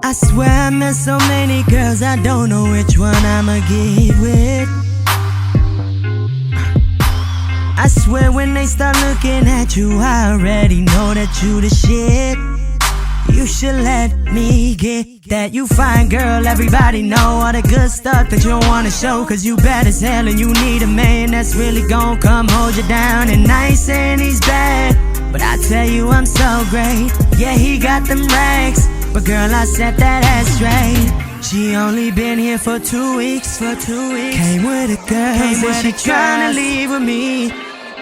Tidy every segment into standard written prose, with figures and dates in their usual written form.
I swear I met so many girls, I don't know which one I'ma get with. I swear when they start looking at you, I already know that you the shit. You should let me get that. You fine girl, everybody know all the good stuff that you don't wanna show, cause you bad as hell and you need a man that's really gon' come hold you down. And I ain't saying he's bad, but I tell you I'm so great. Yeah, he got them rags, but girl, I set that ass straight. She only been here for 2 weeks. Came with a girl, said she tryna leave with me.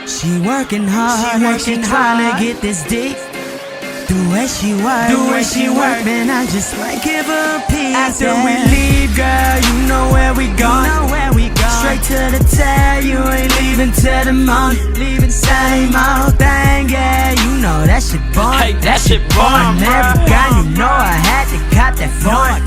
She working hard, she tryna get this dick. The way she work, man, I just might give her a piece. After we leave, girl, you know where we going. Straight to the tail, you ain't leaving till the morning. Same old thing, yeah, you know that shit boring. Hey, that shit boring, American, you know I had to cop that foreign.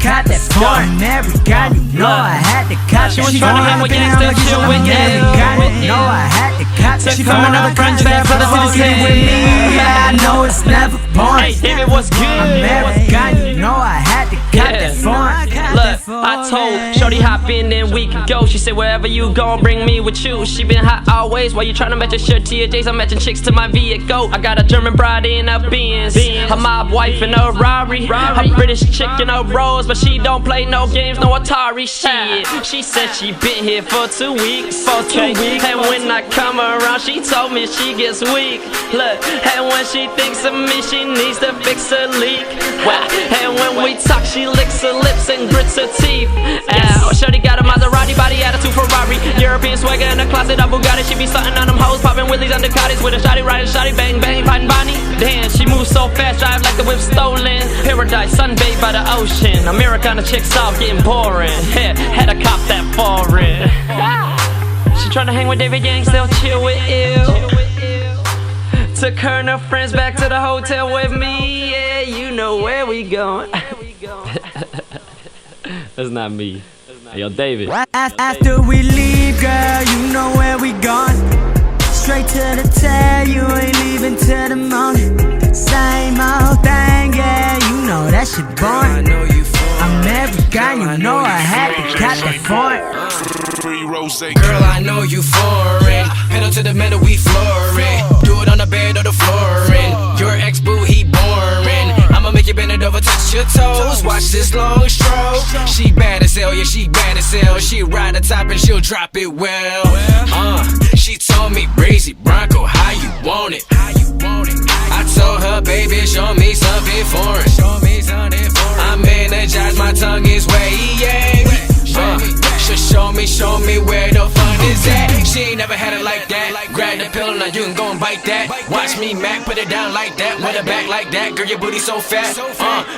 American, you know I had to cop that foreign. She tryna hang with gangsters, chill with you. You know I had to cop that. She from another country, there for the city with me. Yeah, I know it's never boring. Hey, David, what's good? American, you know I had to cop that foreign. Look, I told Shorty hop in and we can go. She said wherever you gon' bring me with you. She been hot always. While you tryna match your shirt to your J's, I'm matching chicks to my vehicle. I got a German bride in a Benz, a mob wife in a Rari, a British chick in a Rose, but she don't play no games, no Atari shit. She said she been here for 2 weeks, and when I come around, she told me she gets weak. Look, and when she thinks of me, she needs to fix a leak. Wow. And when we talk, she licks her lips and grits her teeth. Ow, Shorty got a Maserati, body attitude Ferrari, European swagger in a closet of Bugatti. She be stunting on them hoes, popping willies under cottage with a shotty riding shotty, bang bang, fighting Bonnie. Damn, she moves so fast, drive like the whip stolen. Paradise, sunbathed by the ocean. Americana chicks all getting boring. Had to cop that foreign. She tryna hang with David Yang, still chill with you. Took her and her friends back to the hotel with me. Yeah, you know where we going. That's not me. Hey, yo, David. After we leave, girl, you know where we going. Straight to the tail, you ain't leaving till the morning. Same old thing, yeah, you know that shit boring. American, you know I had to cut that foreign. Girl, I know you foreign. Pedal to the metal, we flooring. Do it on the bed or the flooring. Your ex-boo, he boring. I'ma make you bend it over, touch your toes. Watch this long stroke. She bad as hell, yeah, she bad as hell. She ride the top and she'll drop it well. She told me, Breezy, Bronko, how you want it? I told her, baby, show me something foreign. I'm energized, my tongue is way angry. Show me where the fun is at. She ain't never had it like that. Grab the pill, now you can go and bite that. Watch me, Mac, put it down like that. With it back like that, girl, your booty so fat.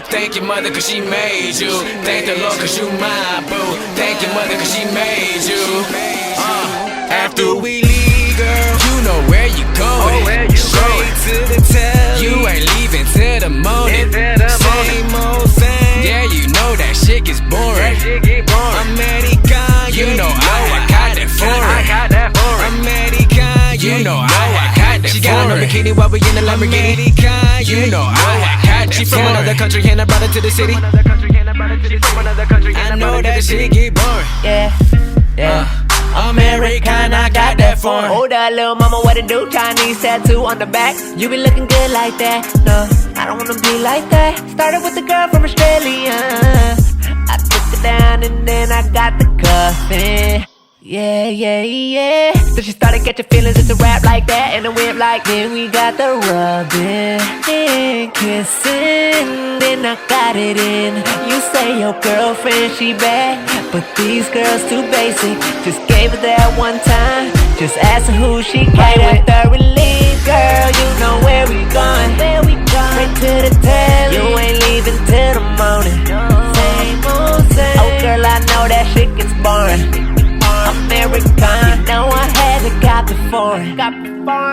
Thank your mother, cause she made you. Thank the Lord, cause you my boo. Thank your mother, cause she made you. After we leave, girl, you know where you going. Straight to the tail, you ain't leaving till the morning. Same old thing, yeah, you know that shit gets boring. American, you know I got that foreign. American, you know I got that foreign. She got on a bikini while we in the Lamborghini. You know I got that. She from another country and I brought her to the city. I know that shit get boring. Yeah. American, I got that foreign. Hold up, little mama, what it do? Chinese tattoo on the back. You be looking good like that. No, I don't wanna be like that. Started with a girl from Australia. I took it down and then I got the cuffin'. Yeah. So she started catching feelings, it's a rap like that. And a whip like, then we got the rubbing and kissing. Then I got it in. You say your girlfriend, she bad, but these girls too basic. Just gave her that one time, just ask her who she came with. Thoroughly, girl, you know where we going. Straight to the tail, you ain't leaving till the morning. Same old same. Oh girl, I know that shit gets boring. American, you know I had a guy before.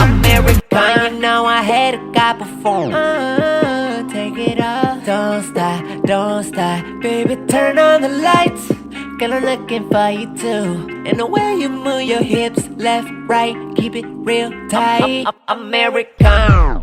American, you know I had a guy before. Take it off, don't stop, baby, turn on the lights. Girl, I'm looking for you too. And the way you move your hips, left, right, keep it real tight. American.